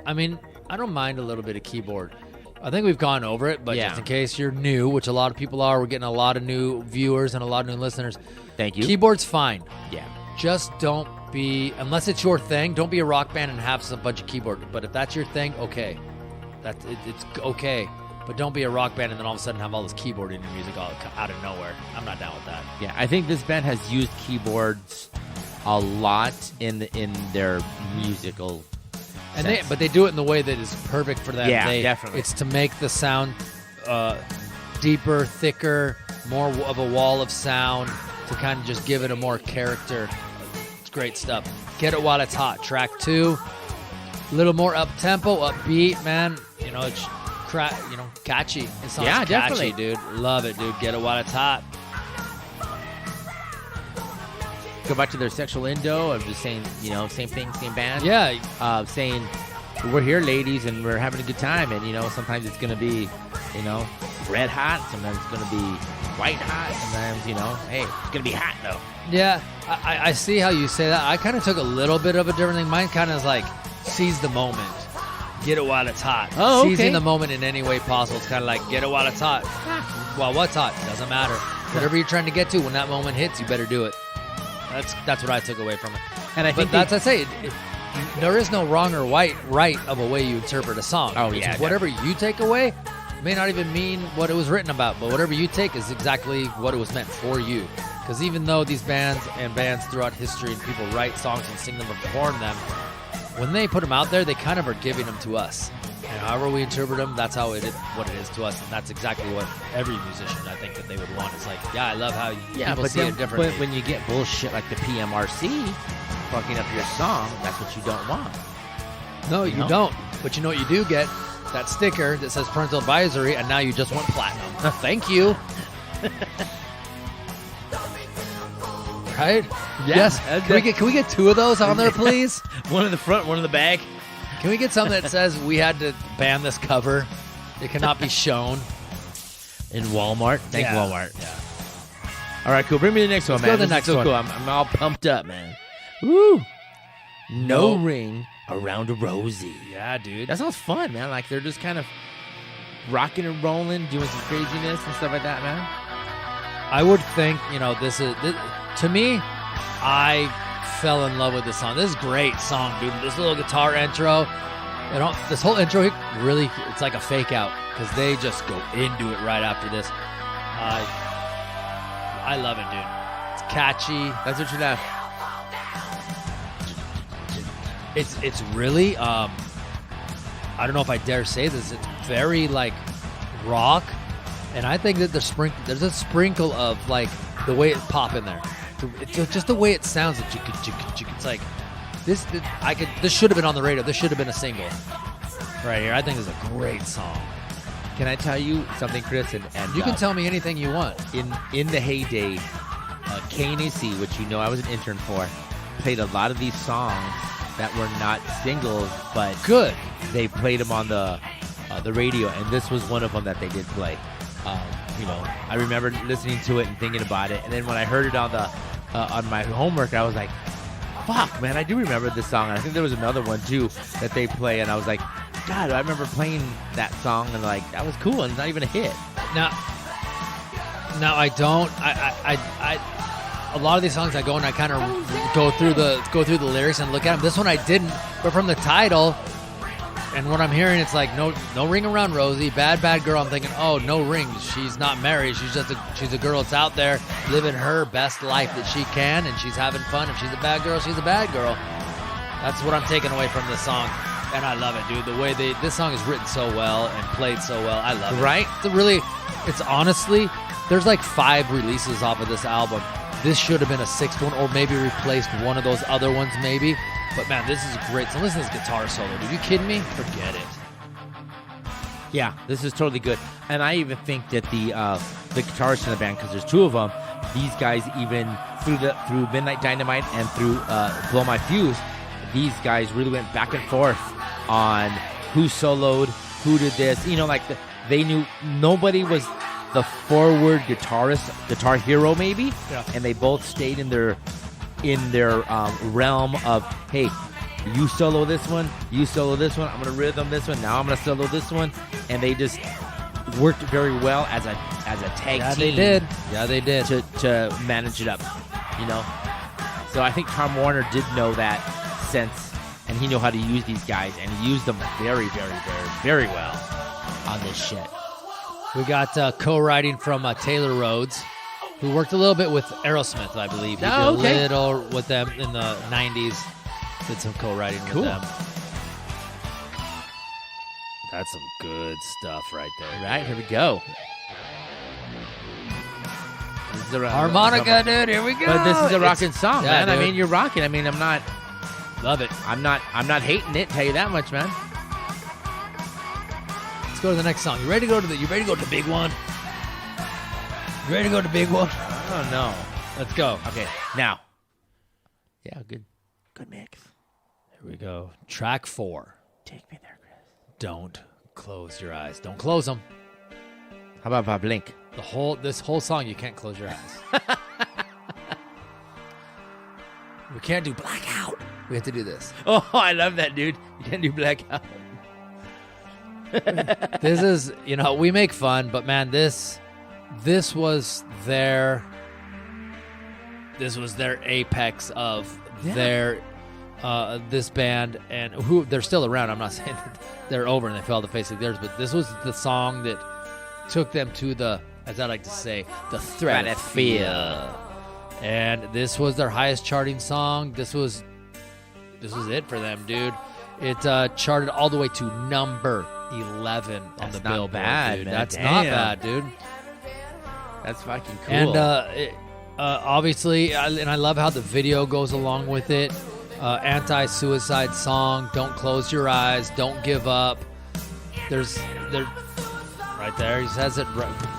I mean, I don't mind a little bit of keyboard. I think we've gone over it, but just in case you're new, which a lot of people are, we're getting a lot of new viewers and a lot of new listeners. Thank you. Keyboard's fine. Yeah. Just don't be, unless it's your thing, don't be a rock band and have a bunch of keyboard. But if that's your thing, okay. It's okay. But don't be a rock band and then all of a sudden have all this keyboard in your music out of nowhere. I'm not down with that. Yeah, I think this band has used keyboards a lot in their musical sense. But they do it in the way that is perfect for them. Yeah, definitely. It's to make the sound deeper, thicker, more of a wall of sound, to kind of just give it a more character. It's great stuff. Get It While It's Hot, track 2. A little more up-tempo, upbeat, man. It's catchy. It sounds catchy, definitely, dude. Love it, dude. Get It While It's Hot. Go back to their sexual indo of just saying, same thing, same band. Yeah. Saying, we're here, ladies, and we're having a good time. And, sometimes it's going to be, red hot. Sometimes it's going to be white hot. Sometimes, hey, it's going to be hot, though. Yeah, I see how you say that. I kind of took a little bit of a different thing. Mine kind of is like, seize the moment. Get it while it's hot. Oh, okay. Seizing the moment in any way possible. It's kind of like, get it while it's hot. Well, what's hot? Doesn't matter. Whatever you're trying to get to, when that moment hits, you better do it. That's what I took away from it. And I think there is no wrong or right of a way you interpret a song. Oh, yeah. Whatever you take away may not even mean what it was written about, but whatever you take is exactly what it was meant for you. Because even though these bands throughout history and people write songs and sing them or perform them, when they put them out there, they kind of are giving them to us. And however we interpret them, that's how what it is to us, and that's exactly what every musician I think that they would want. It's like, yeah, I love how people see it differently. But when you get bullshit like the PMRC fucking up your song, that's what you don't want. No, you don't. But you know what you do get? That sticker that says parental advisory, and now you just want platinum. Thank you. Right? Yeah, yes. Can we get 2 of those on there, please? One in the front, one in the back. Can we get something that says we had to ban this cover? It cannot be shown. In Walmart? Thank Walmart. Yeah. All right, cool. Bring me the next one, man. Go to the next one. Cool. I'm all pumped up, man. Woo! No ring around a Rosie. Yeah, dude. That sounds fun, man. Like they're just kind of rocking and rolling, doing some craziness and stuff like that, man. I would think, this to me, I fell in love with this song. This is a great song, dude. This little guitar intro, this whole intro, really, it's like a fake out because they just go into it right after this. I love it, dude. It's catchy. That's what you have. It's really, I don't know if I dare say this, it's very like rock, and I think that there's a sprinkle of like the way it pop in there. It's just the way it sounds. It's like this should have been on the radio. This should have been a single right here. I think this is a great song. Can I tell you something, Chris? And you can tell me anything you want. In the heyday, KNAC, which I was an intern for, played a lot of these songs that were not singles, but good. They played them on the radio, and this was one of them that they did play. I remember listening to it and thinking about it, and then when I heard it on my homework, I was like, "Fuck, man, I do remember this song." And I think there was another one too that they play, and I was like, "God, I remember playing that song, and like that was cool, and it's not even a hit." Now I don't. I a lot of these songs I go and I kind of go through the lyrics and look at them. This one I didn't, but from the title. And what I'm hearing, it's like no ring around Rosie, bad girl. I'm thinking, oh, no rings. She's not married. She's a girl that's out there living her best life that she can, and she's having fun. If she's a bad girl, she's a bad girl. That's what I'm taking away from this song, and I love it, dude. The way this song is written so well and played so well, I love it. Right? It's honestly, there's like 5 releases off of this album. This should have been a 6th one, or maybe replaced one of those other ones, maybe. But man, this is great. So listen to this guitar solo, dude. You kidding me? Forget it. Yeah, this is totally good. And I even think that the guitarists in the band, because there's 2 of them, these guys even through Midnight Dynamite and through Blow My Fuse, these guys really went back and forth on who soloed, who did this. They knew nobody was the forward guitar hero maybe, and they both stayed in their realm of, hey, you solo this one, I'm gonna rhythm this one, now I'm gonna solo this one, and they just worked very well as a tag team. They did to manage it up, So I think Tom Warner did know that sense, and he knew how to use these guys, and he used them very, very, very, very well on this shit. We got co-writing from Taylor Rhodes, who worked a little bit with Aerosmith, I believe. He did a little with them in the 90s. Did some co-writing with them. That's some good stuff right there. Right, here we go. This is harmonica, dude. Here we go. But this is a rocking song, man. Dude. I mean, you're rocking. I mean, I'm not. Love it. I'm not hating it. Tell you that much, man. Let's go to the next song. You ready to go to the big one? You ready to go to the big one? I don't know. Let's go. Okay, now. Yeah, good mix. Here we go. Track 4. Take me there, Chris. Don't close your eyes. Don't close them. How about if I blink? This whole song, you can't close your eyes. We can't do blackout. We have to do this. Oh, I love that, dude. You can't do blackout. This is, we make fun, but man, this was their apex of their this band, and who they're still around. I'm not saying that they're over and they fell off the face of theirs, but this was the song that took them to the, as I like to say, the stratosphere. And this was their highest charting song. This was this is it for them, dude. It charted all the way to number 11 on the Billboard. Bad, dude. man. That's not bad, dude. That's fucking cool. And obviously, and I love how the video goes along with it. Anti-suicide song. Don't close your eyes. Don't give up. There's right there. He says it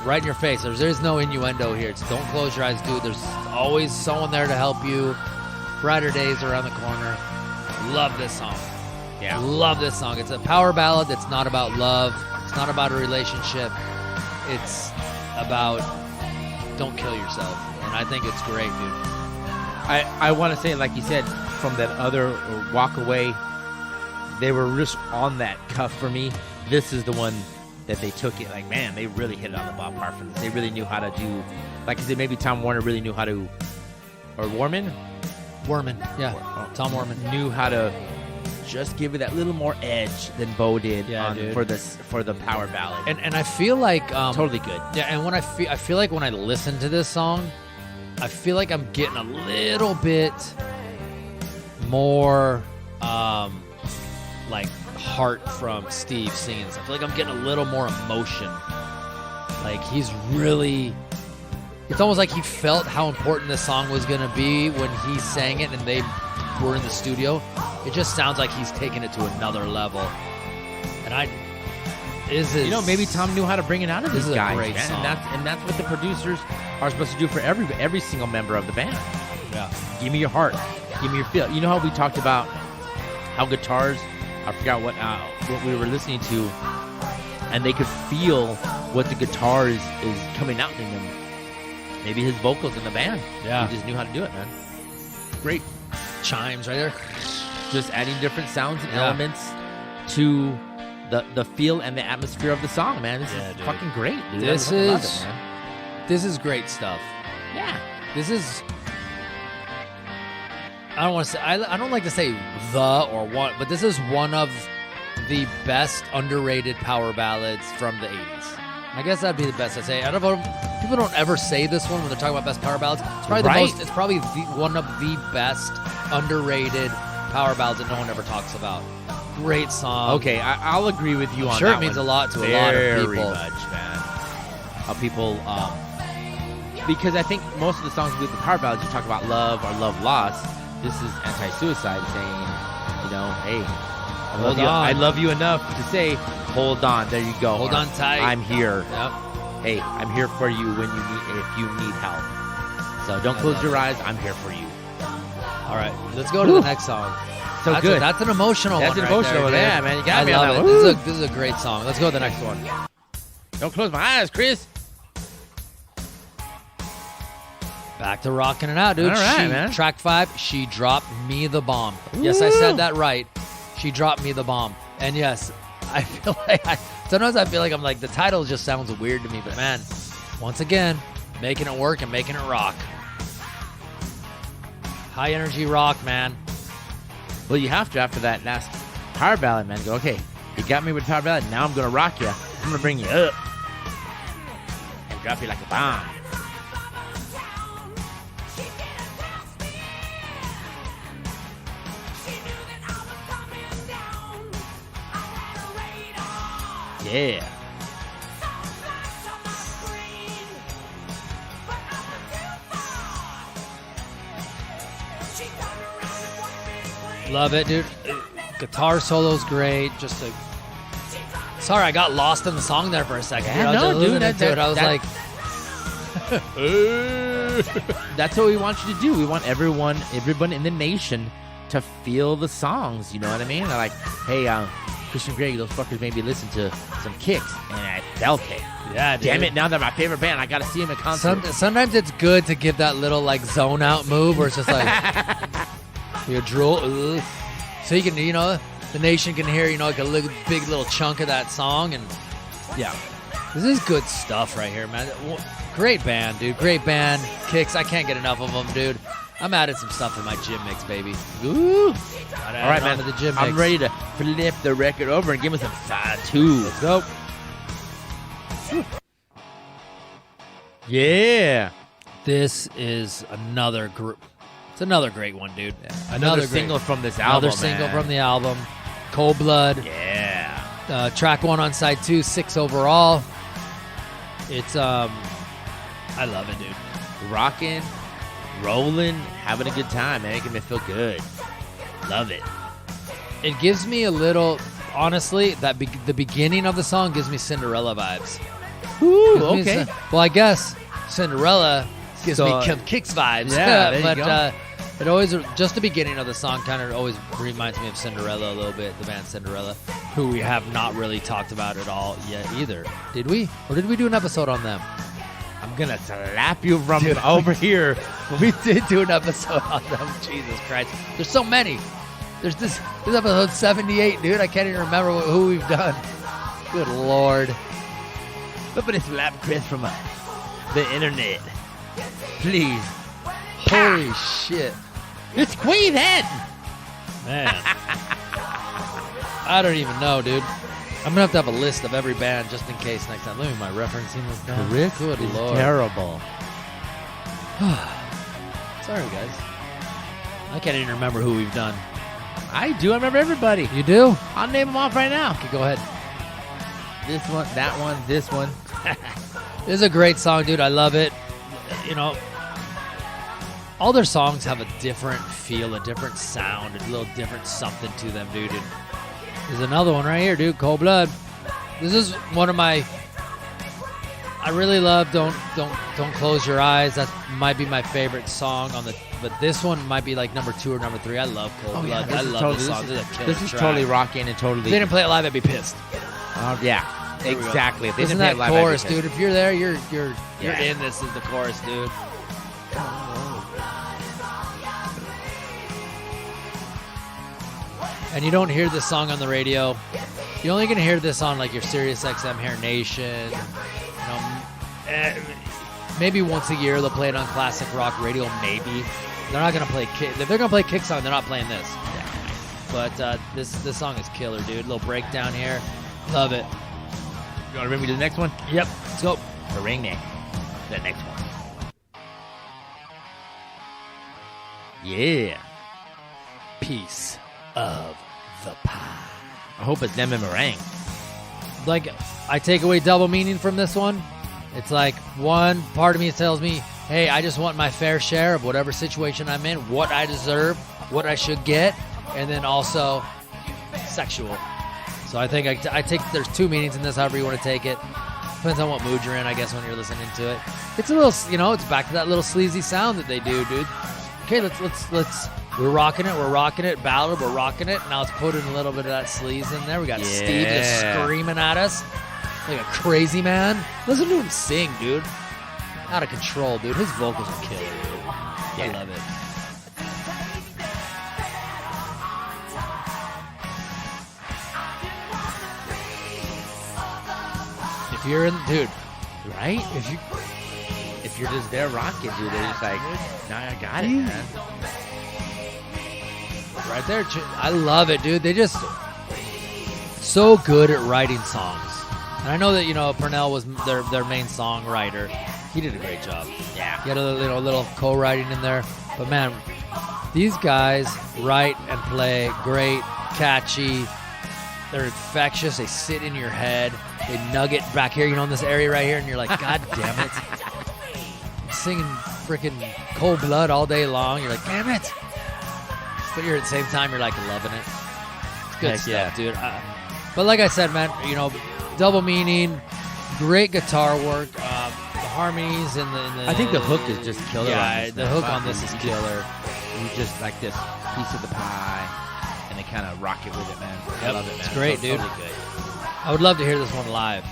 right in your face. There's no innuendo here. It's don't close your eyes, dude. There's always someone there to help you. Brighter days around the corner. Love this song. Yeah. Love this song. It's a power ballad that's not about love. It's not about a relationship. It's about don't kill yourself. And I think it's great, dude. I want to say, like you said, from that other Walk Away, they were just on that cuff for me. This is the one that they took it. Like, man, they really hit it on the ballpark for this. They really knew how to do, like I said, maybe Tom Warner really knew how to, or Warman? Warman, yeah. Tom Warman. Knew how to just give it that little more edge than Bo did for the power ballad. And I feel like totally good. Yeah, and when I feel like when I listen to this song, I feel like I'm getting a little bit more like heart from Steve singing this. I feel like I'm getting a little more emotion. Like he's really, it's almost like he felt how important this song was going to be when he sang it and they were in the studio. It just sounds like he's taking it to another level. And maybe Tom knew how to bring it out of these guys, great man. Song. And that's what the producers are supposed to do for every single member of the band. Yeah. Give me your heart. Give me your feel. You know how we talked about how guitars, I forgot what we were listening to, and they could feel what the guitar is coming out in them. Maybe his vocals in the band. Yeah. He just knew how to do it, man. Great. Chimes right there. Just adding different sounds and elements to the feel and the atmosphere of the song, man. This is fucking great, dude. This is great stuff. Yeah. This is, I don't want to say, I don't like to say the or one, but this is one of the best underrated power ballads from the 80s. I guess that'd be the best to say. I don't know, people don't ever say this one when they're talking about best power ballads. It's probably it's probably one of the best underrated power ballads that no one ever talks about. Great song. Okay, I'll agree with you on that. Sure, it means a lot to a lot of people. Very much, man. People, because I think most of the songs with the power ballads, you talk about love or love lost. This is anti-suicide saying, hey, I love you enough to say, hold on, there you go. Hold on tight. I'm here. Yep. Hey, I'm here for you if you need help. So don't close your eyes. I'm here for you. All right, let's go to the next song. So good. That's an emotional one. That's an emotional one. Yeah, man. You got me on that one. one. This is a great song. Let's go to the next one. Don't close my eyes, Chris. Back to rocking it out, dude. All right, man. Track 5, She Dropped Me the Bomb. Ooh. Yes, I said that right. She dropped me the bomb. And yes, I feel like sometimes I feel like I'm like, the title just sounds weird to me, but man, once again, making it work and making it rock. High energy rock, man. Well, you have to after that last power ballad, man. Go, okay, you got me with power ballad. Now I'm going to rock you. I'm going to bring you up and drop you like a bomb. Yeah. Love it, dude. Guitar solo's great. Sorry, I got lost in the song there for a second. Yeah, no, dude. I was like, that's what we want you to do. We want everyone in the nation to feel the songs. You know what I mean? They're like, hey, Christian Gregg, those fuckers made me listen to some KIX, and I felt it. Yeah, dude. Damn it, now they're my favorite band. I got to see them at concert. Sometimes it's good to give that little, like, zone out move where it's just like, you drool. So you can, the nation can hear, like a big little chunk of that song. And, yeah, this is good stuff right here, man. Great band, dude. Great band. KIX, I can't get enough of them, dude. I'm adding some stuff in my gym mix, baby. Ooh. All right, man. To the gym mix. I'm ready to flip the record over and give me some side two. Let's go. Yeah. This is another It's another great one, dude. Yeah. Another single from this album. Another single from the album. Cold Blood. Yeah. Track 1 on side 2, 6 overall. It's I love it, dude. Rocking, rolling, having a good time, man. Making me feel good. Love it. It gives me a little, honestly, the beginning of the song gives me Cinderella vibes. Ooh, okay. Well, I guess Cinderella gives me KIX vibes. Yeah, there but you go. It always, just the beginning of the song kind of always reminds me of Cinderella a little bit, the band Cinderella, who we have not really talked about at all yet either. Did we? Or did we do an episode on them? I'm going to slap you from over here. We did do an episode on them. Jesus Christ. There's so many. There's this episode 78, dude. I can't even remember who we've done. Good Lord. Somebody slap Chris from the internet. Please. Holy shit. It's Queen Head. Man. I don't even know, dude. I'm going to have a list of every band just in case next time. Look at my referencing this down. Chris Good is Lord. terrible. Sorry, guys. I can't even remember who we've done. I do. I remember everybody. You do? I'll name them off right now. Okay, go ahead. This one, that one, this one. This is a great song, dude. I love it. You know, all their songs have a different feel, a different sound, a little different something to them, dude. And there's another one right here, dude. Cold Blood. This is one of my. I really love Don't Close Your Eyes. That might be my favorite song on the. But this one might be like number 2 or number 3. I love Cold Blood. I love this song. This is totally rocking and totally. If they didn't play it live, I'd be pissed. Yeah, exactly. If they Isn't didn't that play it live, chorus, dude? If you're there, you're Yeah. in this. Is the chorus, dude. And you don't hear this song on the radio. You're only gonna hear this on like your Sirius XM Hair Nation. You know, maybe once a year they'll play it on classic rock radio. Maybe they're not gonna play KIX. If they're gonna play KIX song, they're not playing this. Yeah. But this song is killer, dude. Little breakdown here. Love it. You want to bring me to the next one? Yep. Let's go. Bring me the next one. Yeah. Piece of the pie. I hope it's lemon meringue. Like, I take away double meaning from this one. It's like one part of me tells me, hey, I just want my fair share of whatever situation I'm in, what I deserve, what I should get, and then also sexual. So I think I take, there's 2 meanings in this, however you want to take it. Depends on what mood you're in, I guess, when you're listening to it. It's a little, you know, it's back to that little sleazy sound that they do, dude. Okay, let's we're rocking it, ballad, we're rocking it. Now let's put in a little bit of that sleaze in there. We got Steve just screaming at us like a crazy man. Listen to him sing, dude. Out of control, dude. His vocals are killer, dude. I love it. If you're in, dude, Right? If you're just there rocking, dude, they're just like, nah, I got it, man. right there, I love it, dude. They just so good at writing songs. And I know that, you know, Purnell was their main songwriter. He did a great job. Yeah. He had a little co-writing in there. But man, these guys write and play great, catchy. They're infectious. They sit in your head. They nugget back here, you know, in this area right here, and you're like, God damn it. I'm singing freaking Cold Blood all day long. You're like, damn it. But you're at the same time, you're like loving it. It's good stuff, dude. But like I said, man, you know, double meaning, great guitar work, the harmonies and the I think the hook is just killer. Yeah, the hook on this is killer. You just like this piece of the pie, and they kind of rock it with it, man. I love it, man. It's great, dude. Totally good. I would love to hear this one live.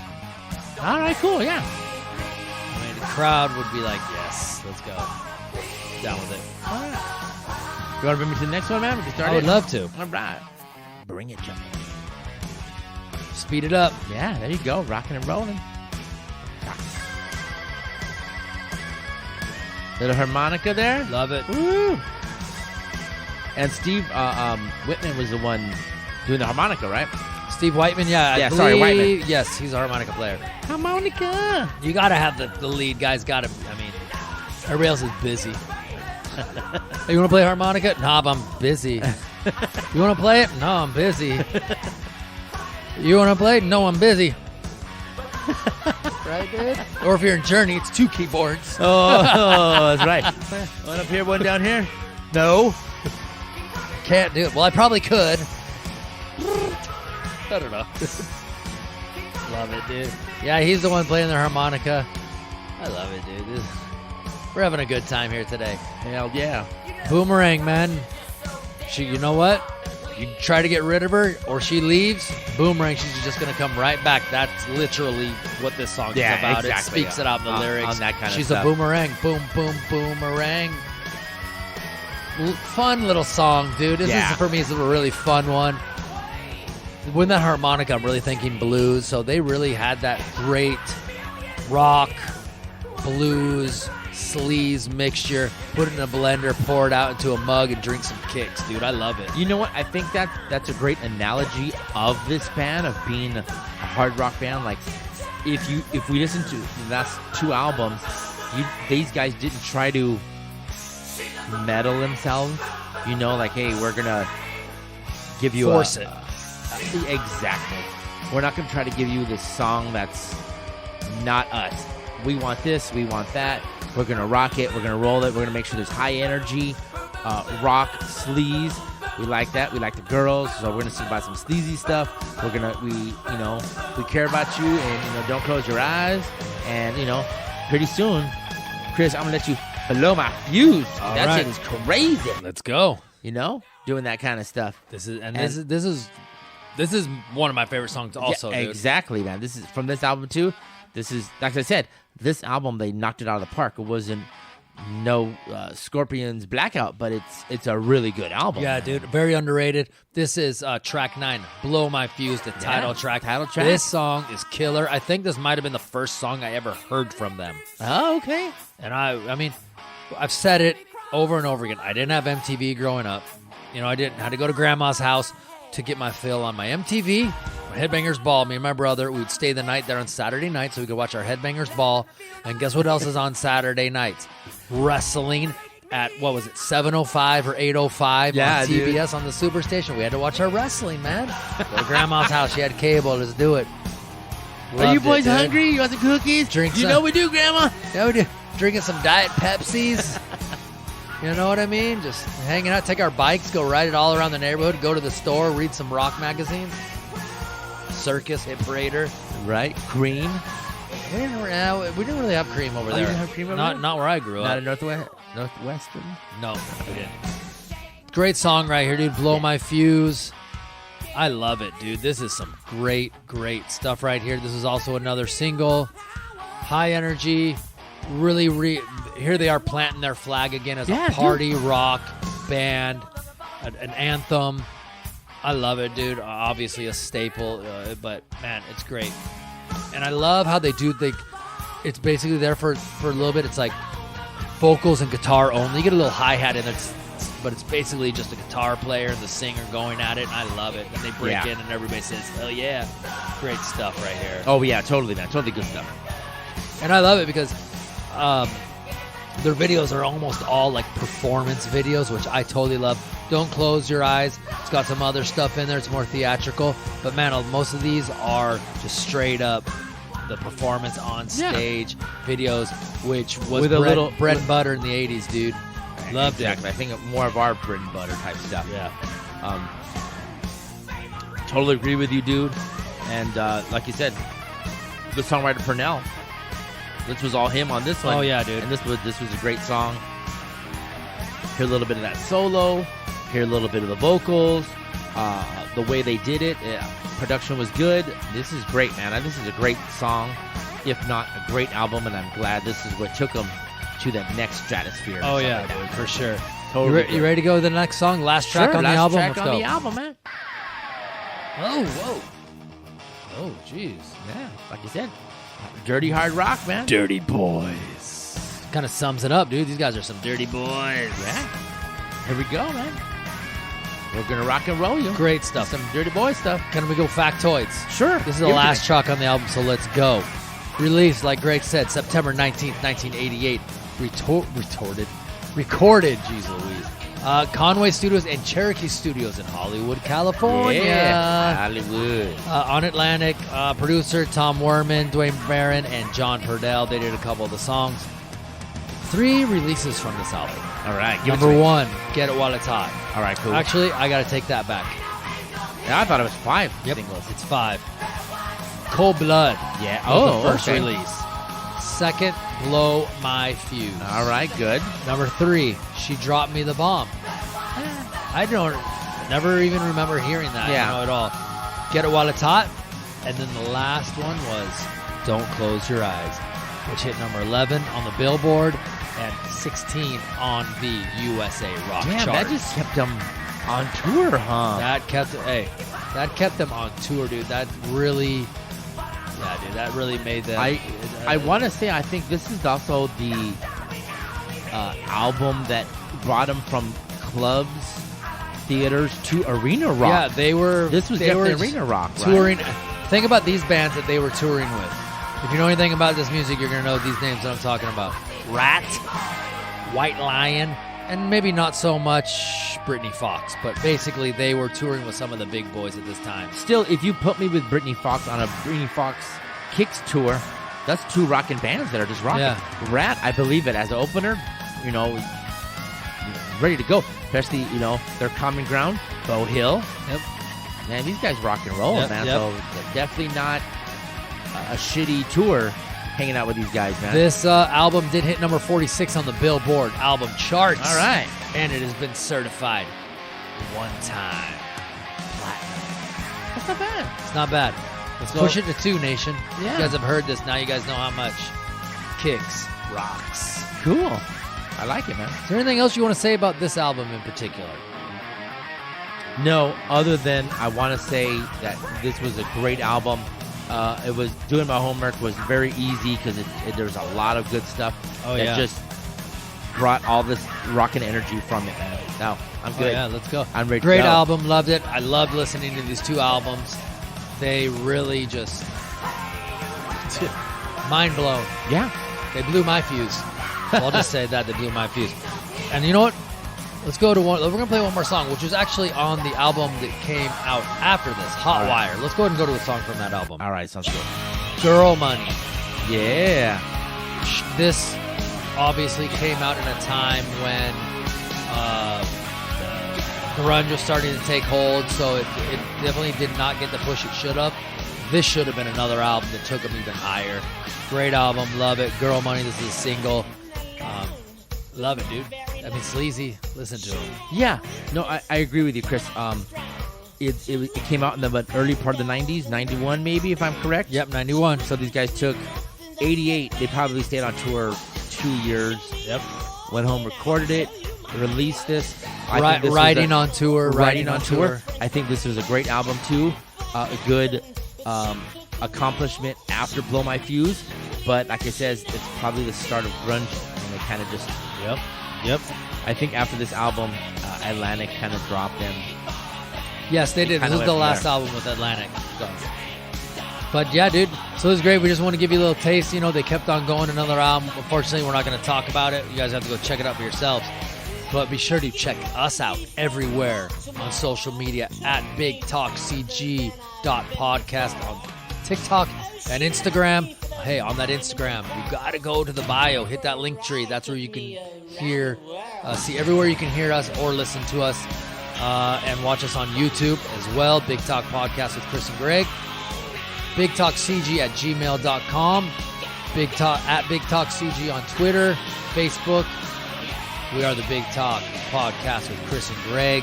All right, cool, yeah. I mean, the crowd would be like, yes, let's go. Down with it. All right. You want to bring me to the next one, man? We can start I would love to. All right. Bring it, John. Speed it up. Yeah, there you go. Rocking and rolling. Little harmonica there. Love it. Woo! And Steve Whitman was the one doing the harmonica, right? Steve Whiteman, yeah. Yeah, sorry, Whiteman. Yes, he's a harmonica player. Harmonica. You got to have the lead. Guys got to, I mean, everybody else is busy. Hey, you want to play harmonica? Nah, but I'm busy. You want to play it? No, I'm busy. You want to play? No, I'm busy. Right, dude? Or if you're in Journey, it's 2 keyboards. Oh, that's right. One up here, one down here. No. Can't do it. Well, I probably could. I don't know. Love it, dude. Yeah, he's the one playing the harmonica. I love it, dude. We're having a good time here today. Hell yeah. Boomerang, man. You know what? You try to get rid of her or she leaves, Boomerang, she's just going to come right back. That's literally what this song is about. Exactly, it speaks it out in the lyrics. On that kind she's of a boomerang. Boom, boom, boomerang. Fun little song, dude. This is, for me, is a really fun one. With that harmonica, I'm really thinking blues. So they really had that great rock, blues, sleaze mixture. Put it in a blender, pour it out into a mug, and drink some KIX, dude. I love it. You know what? I think that's a great analogy of this band, of being a hard rock band. Like, if we listen to the last 2 albums, these guys didn't try to metal themselves. You know, like, hey, we're gonna give you force it. Exactly. We're not gonna try to give you this song that's not us. We want this. We want that. We're going to rock it. We're going to roll it. We're going to make sure there's high energy, rock, sleaze. We like that. We like the girls, so we're going to sing about some sleazy stuff. We care about you, and, don't close your eyes. And, pretty soon, Chris, I'm going to let you blow my fuse. That shit is crazy. Let's go. Doing that kind of stuff. This is one of my favorite songs also, dude. Exactly, man. This is from this album, too. This is, like I said, this album, they knocked it out of the park. It wasn't no Scorpions Blackout, but it's a really good album. Yeah, dude. Very underrated. This is track 9, Blow My Fuse, the title track. This song is killer. I think this might have been the first song I ever heard from them. Oh, okay. And I mean, I've said it over and over again. I didn't have MTV growing up. I had to go to grandma's house to get my fill on my MTV. Headbangers Ball, me and my brother, we'd stay the night there on Saturday night so we could watch our Headbangers Ball. And guess what else is on Saturday nights? Wrestling at, 7:05 or 8:05 on TBS on the Superstation. We had to watch our wrestling, man. Go to grandma's house. She had cable. Let's do it. Are you boys hungry? You want some cookies? We do, Grandma. Yeah, we do. Drinking some Diet Pepsis. You know what I mean? Just hanging out, take our bikes, go ride it all around the neighborhood, go to the store, read some rock magazines. Circus, Hit Parader. Right. Cream. We didn't really have Cream over there. You didn't have Cream over there? Not where I grew up. Not in Northwestern? No, we didn't. Great song right here, dude. Blow My Fuse. I love it, dude. This is some great, great stuff right here. This is also another single. High energy. Really, here they are planting their flag again as a party rock band, an anthem. I love it, dude. Obviously a staple, but man, it's great. And I love how they do. It's basically there for a little bit. It's like vocals and guitar only. You get a little hi-hat in there, but it's basically just a guitar player and the singer going at it. And I love it. And they break in, and everybody says, "Hell yeah!" Great stuff right here. Oh yeah, totally, man. Totally good stuff. And I love it because their videos are almost all like performance videos, which I totally love. Don't Close Your Eyes. It's got some other stuff in there. It's more theatrical. But, man, most of these are just straight up the performance on stage videos, which was bread and butter in the 80s, dude. Loved it. I think more of our bread and butter type stuff. Yeah. Totally agree with you, dude. And like you said, the songwriter Purnell. This was all him on this one. Oh, yeah, dude. And this was a great song. Hear a little bit of that solo. Hear a little bit of the vocals. The way they did it. Production was good. This is great, man. This is a great song, if not a great album, and I'm glad this is what took them to the next stratosphere. Oh, yeah, dude, for sure. Totally you ready to go to the next song? Last track on the album? Last track on the album, man. Oh, whoa. Oh, jeez. Yeah, like you said. Dirty hard rock, man. Dirty boys. Kind of sums it up, dude. These guys are some dirty boys. Yeah. Here we go, man. We're going to rock and roll you. Great stuff. Some dirty boy stuff. Can we go factoids? Sure. This is the last track on the album, so let's go. Released, like Gregg said, September 19th, 1988. recorded, geez Louise, Conway Studios and Cherokee Studios in Hollywood, California. Yeah, Hollywood. On Atlantic, producer Tom Werman, Dwayne Barron, and John Purdell. They did a couple of the songs. 3 releases from this album. All right. Number 1, Get It While It's Hot. All right, cool. Actually, I got to take that back. Yeah, I thought it was 5 Yep, singles. it's 5. Cold Blood. Yeah. The first okay. release. Second, Blow My Fuse. All right, good. Number 3, She Dropped Me the Bomb. I never even remember hearing that at all. Get It While It's Hot. And then the last one was Don't Close Your Eyes, which hit number 11 on the Billboard and 16 on the USA Rock chart. That just kept them on tour, huh? That kept them on tour, dude. That really made them. I want to say I think this is also the album that brought them from clubs, theaters to arena rock. Yeah, This was definitely arena rock, touring. Right? Think about these bands that they were touring with. If you know anything about this music, you're gonna know these names that I'm talking about: Rat, White Lion, and maybe not so much Britney Fox, but basically they were touring with some of the big boys at this time. Still, if you put me with Britney Fox on a Britney Fox KIX tour, that's 2 rocking bands that are just rocking. Yeah. Rat, I believe it as an opener, ready to go. Especially, their common ground, Bow Hill. Yep. Man, these guys rock and roll, man. Yep. So definitely not a shitty tour hanging out with these guys, man. This album did hit number 46 on the Billboard album charts. All right. And it has been certified 1 time platinum. That's not bad. It's not bad. Let's push it to 2, Nation. Yeah. You guys have heard this. Now you guys know how much KIX rocks. Cool. I like it, man. Is there anything else you want to say about this album in particular? No, other than I want to say that this was a great album. It was doing my homework was very easy because there was a lot of good stuff that just brought all this rockin' energy from it, man. Now, I'm good. Yeah, let's go. I'm ready Great to go. album. Loved it. I loved listening to these 2 albums. They really just mind blown. Yeah. They blew my fuse. I'll just say that. They blew my fuse. And you know what? Let's go to one. We're going to play one more song, which was actually on the album that came out after this, Hot Wire. Let's go ahead and go to a song from that album. All right, sounds good. Girl Money. Yeah. This obviously came out in a time when grunge was starting to take hold, so it definitely did not get the push it should have. This should have been another album that took them even higher. Great album, love it. Girl Money, this is a single. Love it, dude. I mean, Sleazy, listen to it. Yeah. No, I agree with you, Chris. It came out in the early part of the 90s, 91 maybe, if I'm correct. Yep, 91. So these guys took 88. They probably stayed on tour 2 years. Yep. Went home, recorded it, released this. Riding on tour. I think this was a great album, too. A good accomplishment after Blow My Fuse. But like I said, it's probably the start of grunge. And they kind of just... Yep. I think after this album, Atlantic kind of dropped them. Yes, they did. This was the last album with Atlantic. But yeah, dude. So this is great. We just want to give you a little taste. They kept on going another album. Unfortunately, we're not going to talk about it. You guys have to go check it out for yourselves. But be sure to check us out everywhere on social media at BigTalkCG.podcast on TikTok and Instagram. Hey, on that Instagram, you got to go to the bio, hit that link tree. That's where you can hear, see everywhere you can hear us or listen to us, and watch us on YouTube as well. Big Talk Podcast with Chris and Gregg. BigTalkCG@gmail.com. Big Talk at Big Talk CG on Twitter, Facebook. We are the Big Talk Podcast with Chris and Gregg.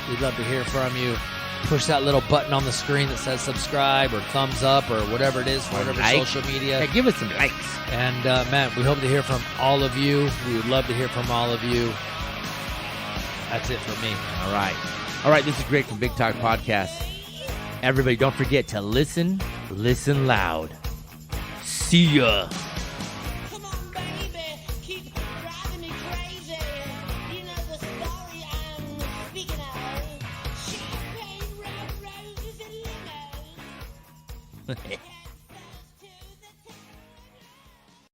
We'd love to hear from you. Push that little button on the screen that says subscribe or thumbs up or whatever it is for whatever social media. Yeah, give us some likes. And, man, we hope to hear from all of you. We would love to hear from all of you. That's it for me. All right, this is Greg from Big Talk Podcast. Everybody, don't forget to listen loud. See ya. Hey.